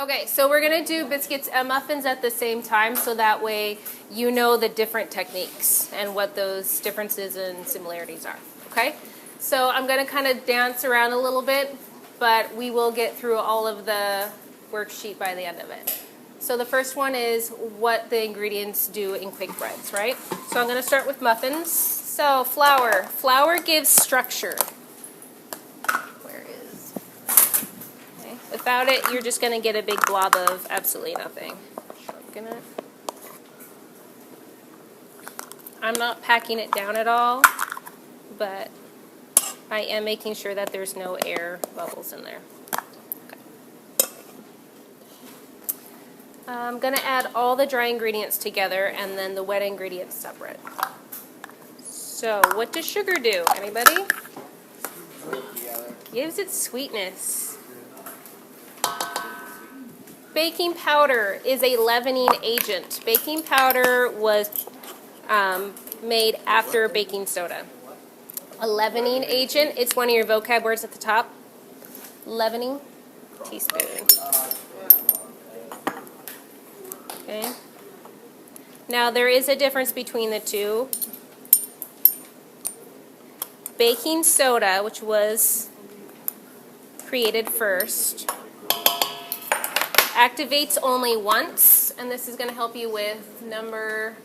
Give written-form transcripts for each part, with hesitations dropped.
Okay, so we're going to do biscuits and muffins at the same time, so that way you know the different techniques and what those differences and similarities are, okay? So I'm going to kind of dance around a little bit, but we will get through all of the worksheet by the end of it. So the first one is what the ingredients do in quick breads, right? So I'm going to start with muffins. So flour. Flour gives structure. Without it, you're just going to get a big blob of absolutely nothing. I'm not packing it down at all, but I am making sure that there's no air bubbles in there. Okay. I'm going to add all the dry ingredients together and then the wet ingredients separate. So what does sugar do? Anybody? Gives it sweetness. Baking powder is a leavening agent. Baking powder was made after baking soda. A leavening agent, it's one of your vocab words at the top. Leavening, teaspoon. Okay. Now there is a difference between the two. Baking soda, which was created first, activates only once, and this is going to help you with number,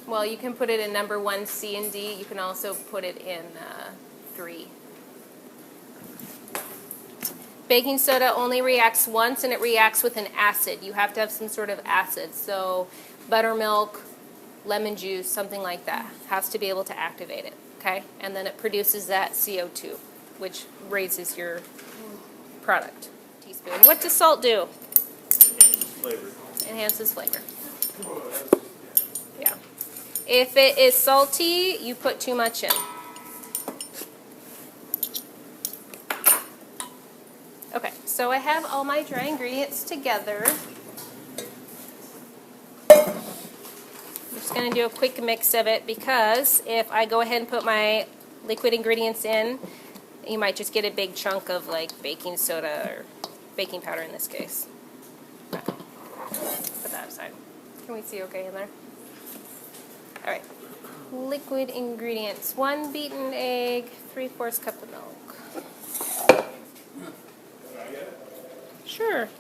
well, you can put it in number 1, C, and D. You can also put it in 3. Baking soda only reacts once, and it reacts with an acid. You have to have some sort of acid, so buttermilk, lemon juice, something like that has to be able to activate it, okay? And then it produces that CO2, which raises your product. Teaspoon. What does salt do? Flavor. Enhances flavor. Yeah. If it is salty, you put too much in. Okay, so I have all my dry ingredients together. I'm just going to do a quick mix of it because if I go ahead and put my liquid ingredients in, you might just get a big chunk of like baking soda or baking powder in this case. Okay. Put that aside. Can we see okay in there? All right. Liquid ingredients. 1 beaten egg, 3/4 cup of milk. Sure.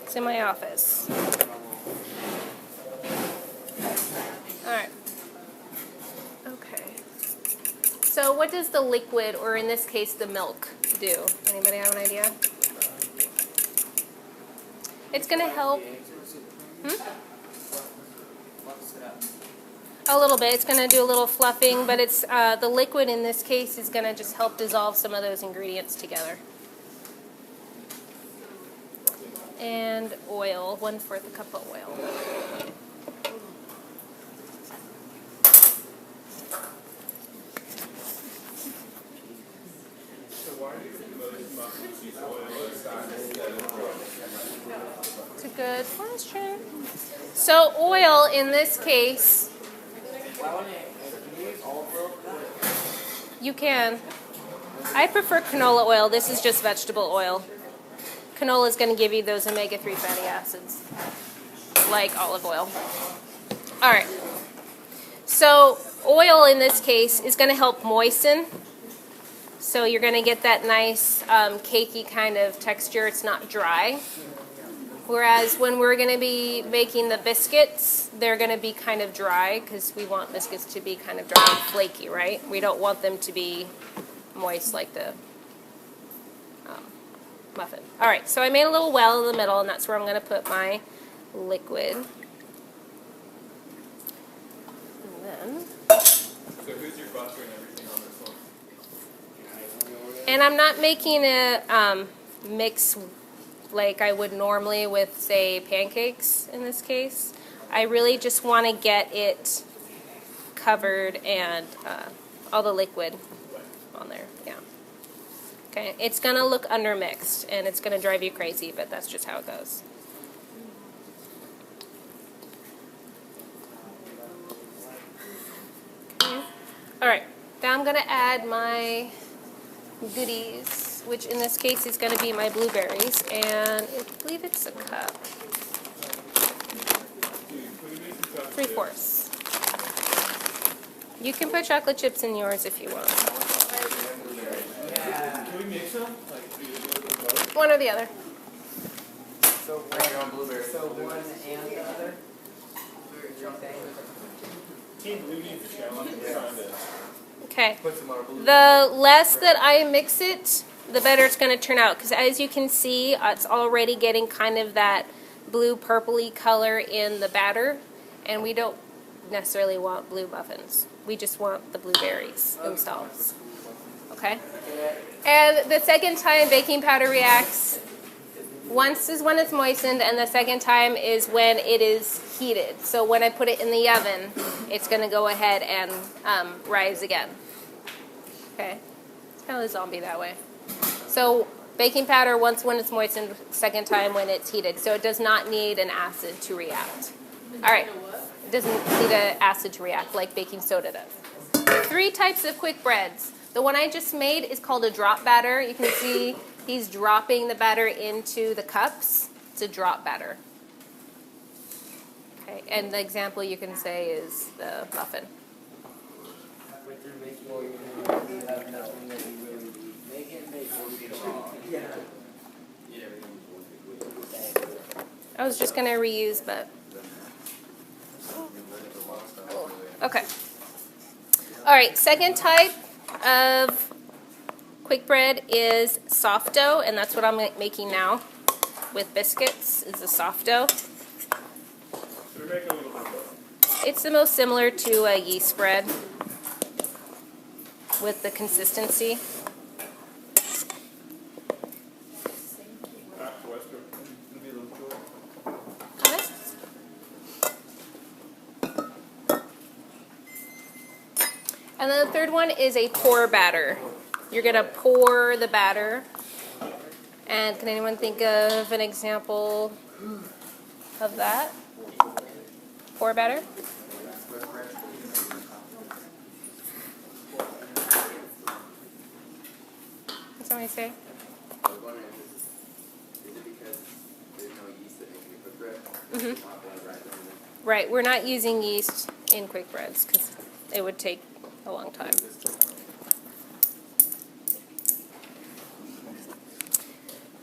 It's in my office. All right. Okay. So what does the liquid, or in this case the milk, do? Anybody have an idea? It's going to help. A little bit. It's going to do a little fluffing, but it's the liquid in this case is going to just help dissolve some of those ingredients together. And oil, 1/4 cup of oil. It's a good question. So oil in this case, you can. I prefer canola oil. This is just vegetable oil. Canola is going to give you those omega-3 fatty acids, like olive oil. All right. So oil in this case is going to help moisten. So you're going to get that nice cakey kind of texture. It's not dry. Whereas when we're going to be making the biscuits, they're going to be kind of dry because we want biscuits to be kind of dry and flaky, right? We don't want them to be moist like the muffin. All right, so I made a little well in the middle, and that's where I'm going to put my liquid. And then, so who's your butter and everything on this one? and I'm not making a mix like I would normally with, say, pancakes in this case. I really just want to get it covered and all the liquid on there, yeah. Okay, it's going to look undermixed and it's going to drive you crazy, but that's just how it goes. Okay. All right, now I'm going to add my goodies. which in this case is going to be my blueberries, and I believe it's a cup. 3/4. You can put chocolate chips in yours if you want. Can we mix them? Like, do you do both? One or the other. So Bring your own blueberries. So one and the other? Team Blue needs a challenge. We're trying to Okay. put some more blue. The less that I mix it, the better it's going to turn out. Because as you can see, it's already getting kind of that blue purpley color in the batter. And we don't necessarily want blue muffins. We just want the blueberries themselves. Okay? And the second time baking powder reacts, once is when it's moistened, and the second time is when it is heated. So when I put it in the oven, it's going to go ahead and rise again. Okay? It's kind of a zombie that way. So baking powder once when it's moistened, second time when it's heated. So it does not need an acid to react. All right. It doesn't need an acid to react like baking soda does. 3 types of quick breads. The one I just made is called a drop batter. You can see he's dropping the batter into the cups. It's a drop batter. Okay, and the example you can say is the muffin. I was just going to reuse, but... Okay. All right, second type of quick bread is soft dough, and that's what I'm making now with biscuits, is the soft dough. Should we make a little bit of It's the most similar to a yeast bread with the consistency. Western? Maybe a little joy. Okay. And then the third one is a pour batter. You're going to pour the batter. And can anyone think of an example of that? Pour batter? Did somebody say? I was wondering, is it because there's no yeast that makes me cook bread? Mm-hmm. Right, we're not using yeast in quick breads because it would take a long time.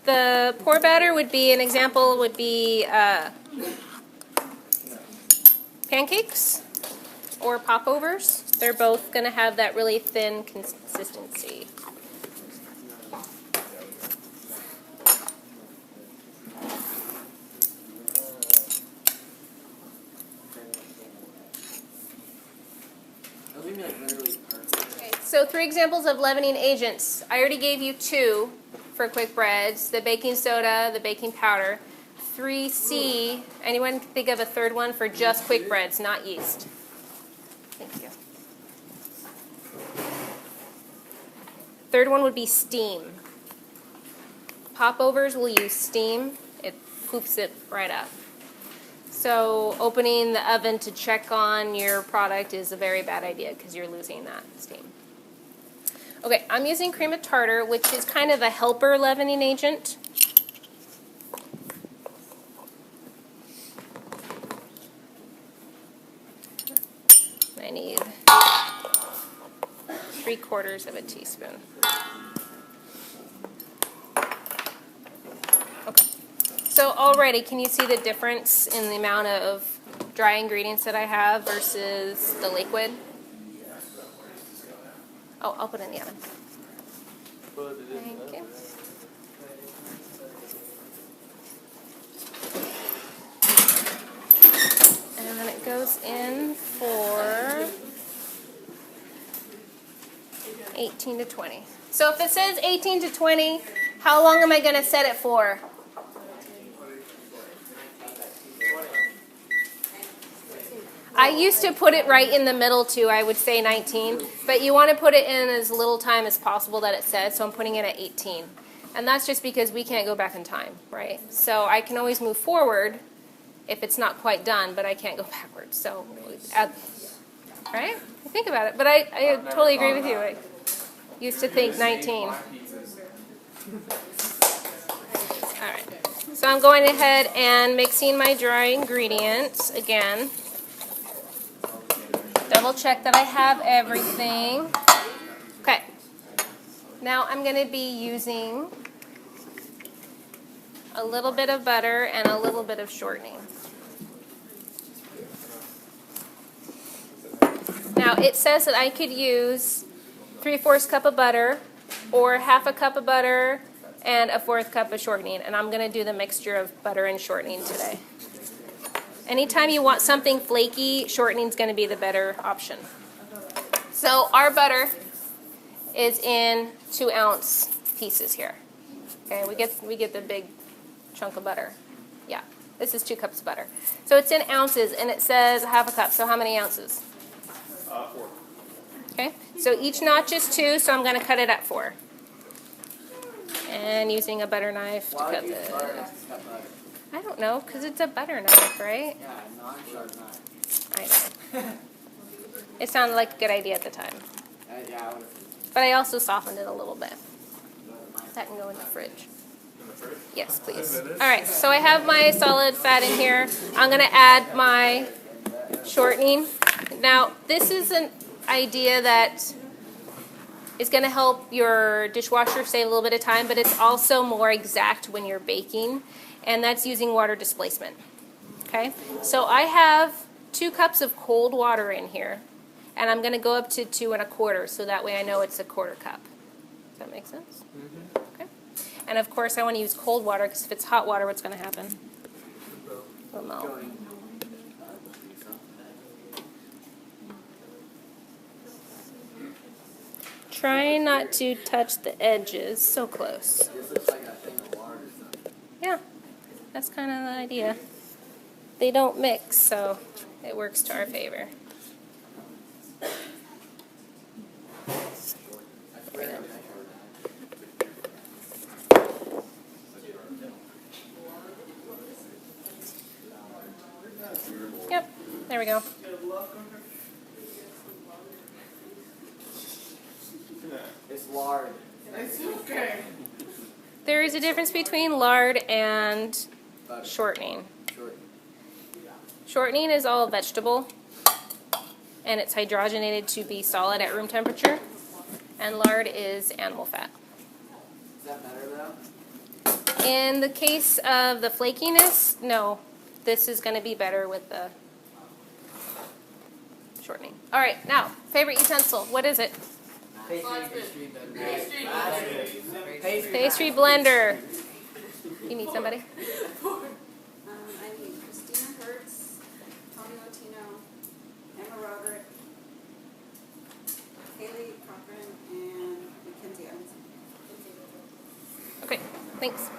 The pour batter would be, an example would be pancakes or popovers. They're both going to have that really thin consistency. Okay, so 3 examples of leavening agents. I already gave you 2 for quick breads, the baking soda, the baking powder. 3C, anyone think of a third one for just quick breads, not yeast? Thank you. Third one would be steam. Popovers will use steam. It poofs it right up. So opening the oven to check on your product is a very bad idea because you're losing that steam. Okay, I'm using cream of tartar, which is kind of a helper leavening agent. I need 3/4 of a teaspoon. Okay. So already, can you see the difference in the amount of dry ingredients that I have versus the liquid? Oh, I'll put it in the oven. Thank you. And then it goes in for 18 to 20. So if it says 18 to 20, how long am I going to set it for? I used to put it right in the middle too, I would say 19, but you want to put it in as little time as possible that it says, so I'm putting it at 18. And that's just because we can't go back in time, right? So I can always move forward if it's not quite done, but I can't go backwards. So, right? Think about it. But I totally agree with you. I used to think 19. All right. So I'm going ahead and mixing my dry ingredients again. Double check that I have everything. Okay. Now I'm going to be using a little bit of butter and a little bit of shortening. Now it says that I could use 3/4 cup of butter or 1/2 cup of butter and a 1/4 cup of shortening, and I'm going to do the mixture of butter and shortening today. Anytime you want something flaky, shortening is going to be the better option. So our butter is in 2-ounce pieces here. Okay, we get the big chunk of butter. Yeah, this is 2 cups of butter. So it's in ounces, and it says 1/2 cup. So how many ounces? 4. Okay, so each notch is 2, so I'm going to cut it at 4. And using a butter knife to cut this. I don't know, because it's a butter knife, right? Yeah, non-sharp knife. I know. It sounded like a good idea at the time. Yeah, I would have. But I also softened it a little bit. That can go in the fridge. In the fridge? Yes, please. All right, so I have my solid fat in here. I'm going to add my shortening. Now, this is an idea that is going to help your dishwasher save a little bit of time, but it's also more exact when you're baking, and that's using water displacement. Okay, so I have 2 cups of cold water in here, and I'm going to go up to 2 1/4, so that way I know it's a 1/4 cup. Does that make sense? Mm-hmm. Okay. And of course, I want to use cold water because if it's hot water, what's going to happen? It'll melt. Try not to touch the edges so close. This looks like a thing of lard or something. Yeah, that's kind of the idea. They don't mix, so it works to our favor. Yep, there we go. It's lard. There is a difference between lard and Butter. shortening. Short. Shortening is all vegetable, and it's hydrogenated to be solid at room temperature, and lard is animal fat. Is that better though? In the case of the flakiness, no. This is going to be better with the shortening. All right, now, favorite utensil. What is it? Pastry blender. You need somebody? I need Christina Hertz, Tony Latino, Emma Roderick, Haley Cochran, and Mackenzie Evans. Okay, thanks.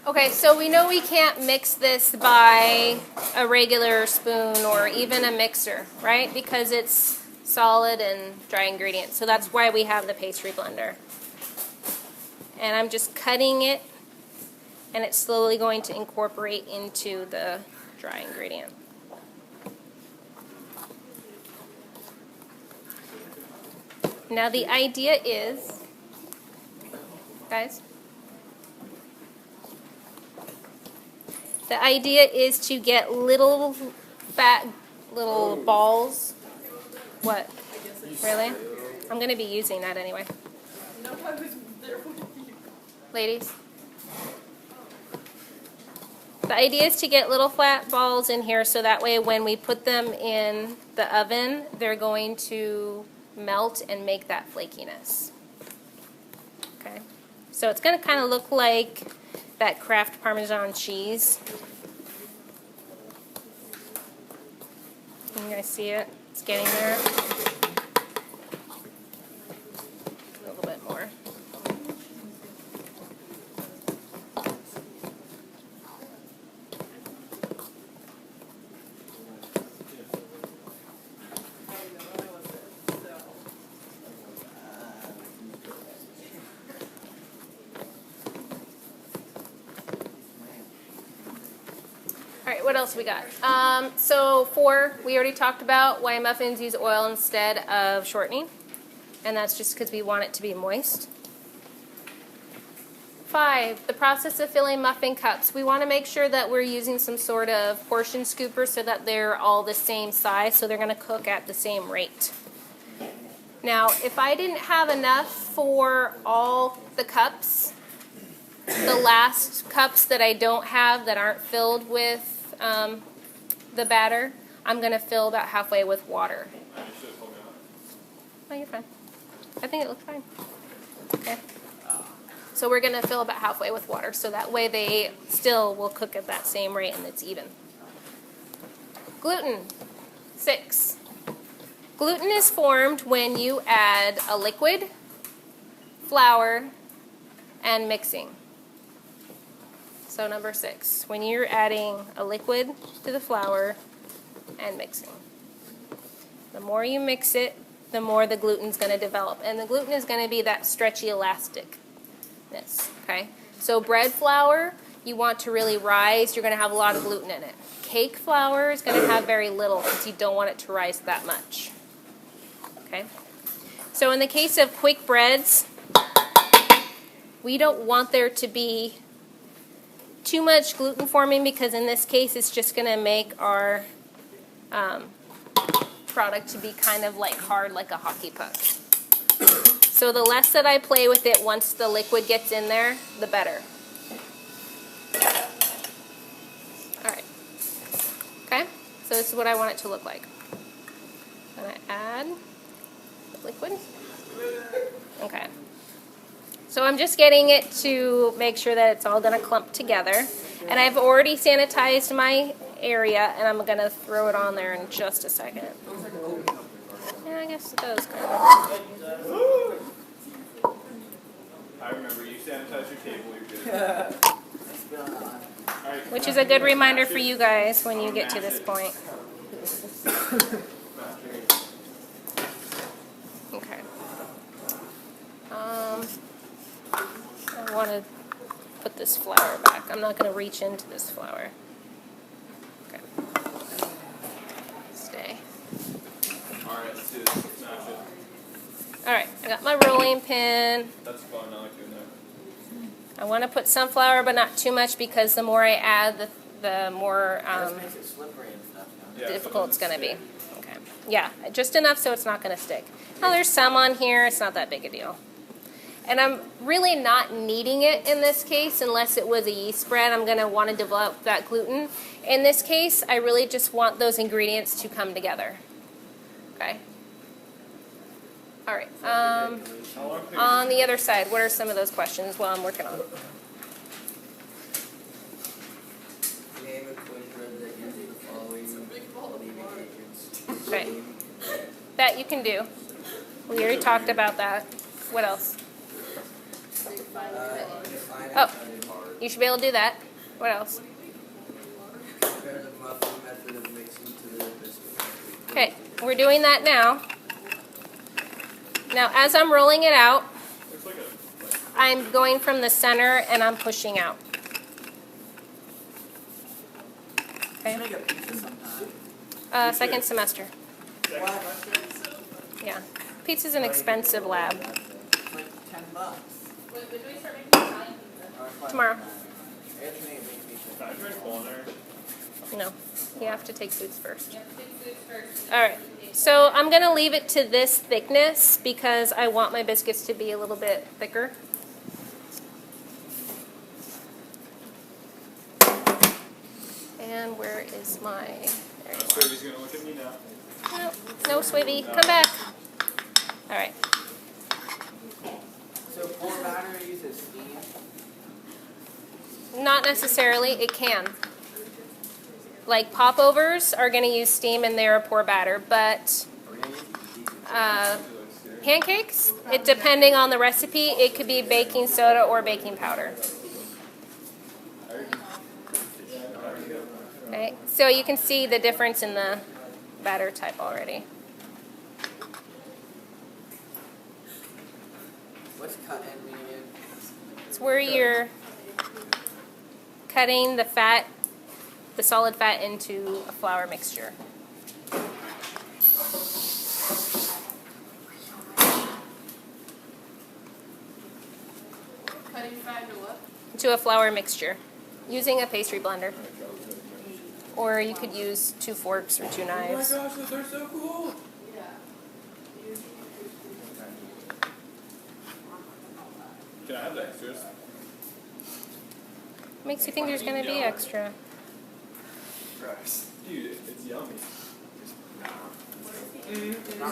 Okay, so we know we can't mix this by a regular spoon or even a mixer, right? Because it's solid and dry ingredients. So that's why we have the pastry blender. And I'm just cutting it, and it's slowly going to incorporate into the dry ingredient. Now the idea is, guys, the idea is to get little fat little balls. What? Really? I'm going to be using that anyway. Ladies? The idea is to get little flat balls in here so that way when we put them in the oven, they're going to melt and make that flakiness. Okay? So it's going to kind of look like that Kraft Parmesan cheese. You guys see it? It's getting there. A little bit more. What else we got? So 4, we already talked about why muffins use oil instead of shortening, and that's just because we want it to be moist. 5, the process of filling muffin cups. We want to make sure that we're using some sort of portion scooper so that they're all the same size, so they're going to cook at the same rate. Now, if I didn't have enough for all the cups, the last cups that I don't have that aren't filled with the batter, I'm going to fill about halfway with water. Oh, you're fine. I think it looks fine. Okay. So we're going to fill about halfway with water, so that way they still will cook at that same rate and it's even. Gluten. 6. Gluten is formed when you add a liquid, flour, and mixing. So number 6, when you're adding a liquid to the flour and mixing. The more you mix it, the more the gluten's going to develop. And the gluten is going to be that stretchy elasticness, okay? So bread flour, you want to really rise, you're going to have a lot of gluten in it. Cake flour is going to have very little because you don't want it to rise that much, okay? So in the case of quick breads, we don't want there to be too much gluten forming because in this case it's just going to make our product to be kind of like hard like a hockey puck. So the less that I play with it once the liquid gets in there, the better. Alright. Okay, so this is what I want it to look like. I'm going to add the liquid. Okay. So I'm just getting it to make sure that it's all going to clump together. And I've already sanitized my area, and I'm going to throw it on there in just a second. Yeah, I guess it does kind of. I remember you sanitize your table, you're good. Which is a good reminder for you guys when you get to this point. Okay. I want to put this flour back. I'm not going to reach into this flour. Okay. Stay. Alright, let's do this. Smash it. Alright, I got my rolling pin. That's fun, I like doing that. I want to put some flour, but not too much because the more I add, the more This makes it slippery and stuff. Yeah, difficult it's so going to be. stick. Okay. Yeah, just enough so it's not going to stick. Now there's some on here. It's not that big a deal. And I'm really not needing it in this case unless it was a yeast bread. I'm going to want to develop that gluten. In this case, I really just want those ingredients to come together. Okay. All right. On the other side, what are some of those questions while I'm working on it? Name a quick bread that uses the following leading ingredients. Okay. That you can do. We already talked about that. What else? Define Oh. and cut it hard. You should be able to do that. What else? Compare the muffin method of mixing to the biscuit. Okay, we're doing that now. Now, as I'm rolling it out, Looks like a I'm going from the center and I'm pushing out. Okay. Make a pizza sometime. Second semester. Yeah. Pizza's an expensive lab. It's like $10. When do we start making Italian pizza? Tomorrow. Anthony, make pizza. Can I drink culinary? No, you have to take foods first. Yeah, big food first. All right. So I'm going to leave it to this thickness because I want my biscuits to be a little bit thicker. And where is my... There you are. Sweety's gonna look at me now. No, Swivy, come back. All right. So pour batter uses steam. Not necessarily. It can. Like popovers are going to use steam in their pour batter, but pancakes, it depending on the recipe, it could be baking soda or baking powder. Okay, so you can see the difference in the batter type already. What's cut and mean? It's where you're cutting the fat, the solid fat into a flour mixture. Cutting fat to what? into a flour mixture using a pastry blender. Or you could use 2 forks or 2 knives. Oh my gosh, those are so cool! Can I have the extras? Makes you think there's going to be extra. Gross. Dude, it's yummy. Dude, you know. I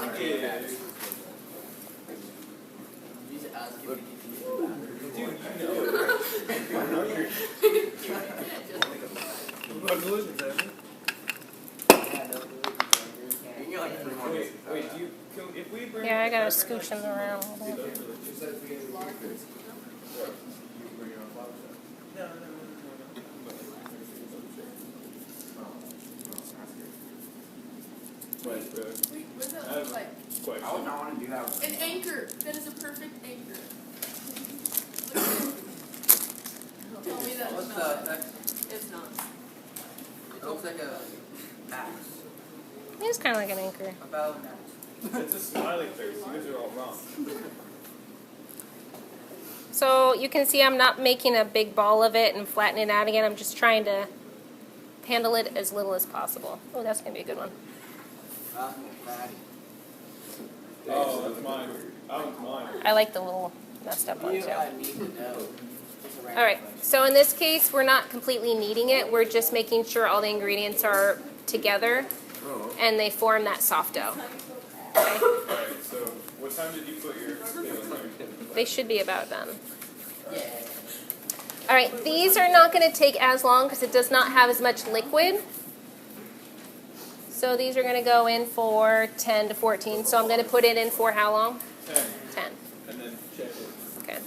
know you're. What delusions, Evan? Wait, do you, if we bring... Yeah, I got to scooch them around a little bit. Wait, what does that look like? I would not want to do that one. An anchor. That is a perfect anchor. Tell me that What's it's the not. effect? It's not. It looks like a axe. It's kind of like an anchor. About an axe. It's a smiley face. You guys are all wrong. So you can see I'm not making a big ball of it and flattening it out again. I'm just trying to handle it as little as possible. Oh, that's going to be a good one. Fatty. Oh, that's mine. That one's mine. I like the little messed up one You too. need to know. All right, so in this case, we're not completely kneading it. We're just making sure all the ingredients are together and they form that soft dough. Okay? Alright, so what time did you put your thing in there? They should be about done. Yeah. All right, these are not going to take as long because it does not have as much liquid. So these are going to go in for 10 to 14. So I'm going to put it in for how long? 10. 10. And then check it. Okay.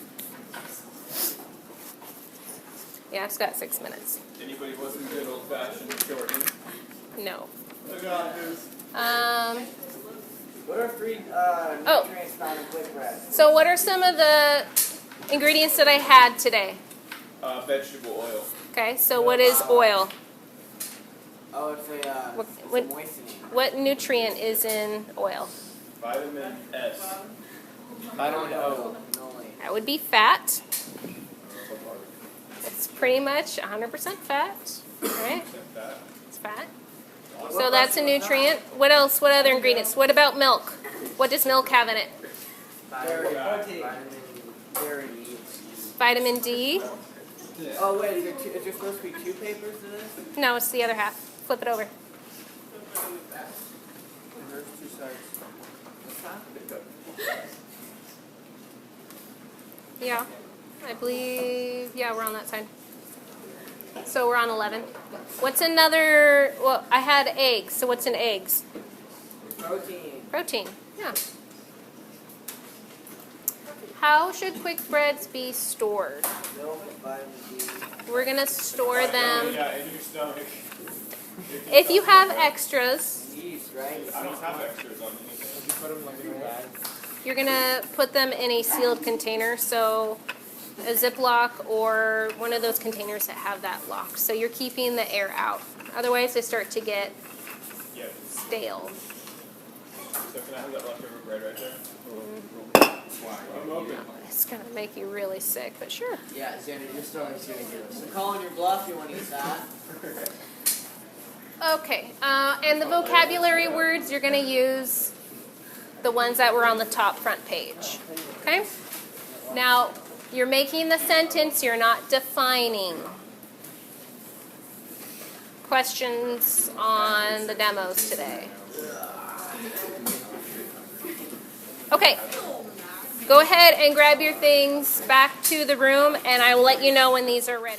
Yeah, it's got 6 minutes. Anybody wasn't good old-fashioned shortening? No. I got this. What are 3 Oh. nutrients found in quick bread? So what are some of the ingredients that I had today? Vegetable oil. Okay, so what is oil? Oh, it's a what- moistening. What nutrient is in oil? Vitamin S. Vitamin O. That would be fat. It's pretty much 100% fat, right? It's fat. So that's a nutrient. What else? What other ingredients? What about milk? What does milk have in it? Vitamin D. Oh, wait, is there supposed to be 2 papers to this? No, it's the other half. Flip it over. There's 2 sides. Yeah, I believe, yeah, we're on that side. So we're on 11. What's another, well, I had eggs, so what's in eggs? Protein. Protein, yeah. How should quick breads be stored? Milk, vitamin D. We're going to store them. Yeah, in your stomach. If you have extras, Yeast, right? I don't have extras on anything. You put them like in a bag. you're going to put them in a sealed container, so a Ziploc or one of those containers that have that lock. So you're keeping the air out. Otherwise, they start to get Yeah. stale. So can I have that leftover bread right there? I'm open. It's going to make you really sick, but sure. Yeah, Xander, your stomach's gonna get us. So calling your bluff, you want to eat that? Okay, and the vocabulary words, you're going to use the ones that were on the top front page. Okay? Now, you're making the sentence, you're not defining. Questions on the demos today? Okay, go ahead and grab your things back to the room, and I will let you know when these are ready.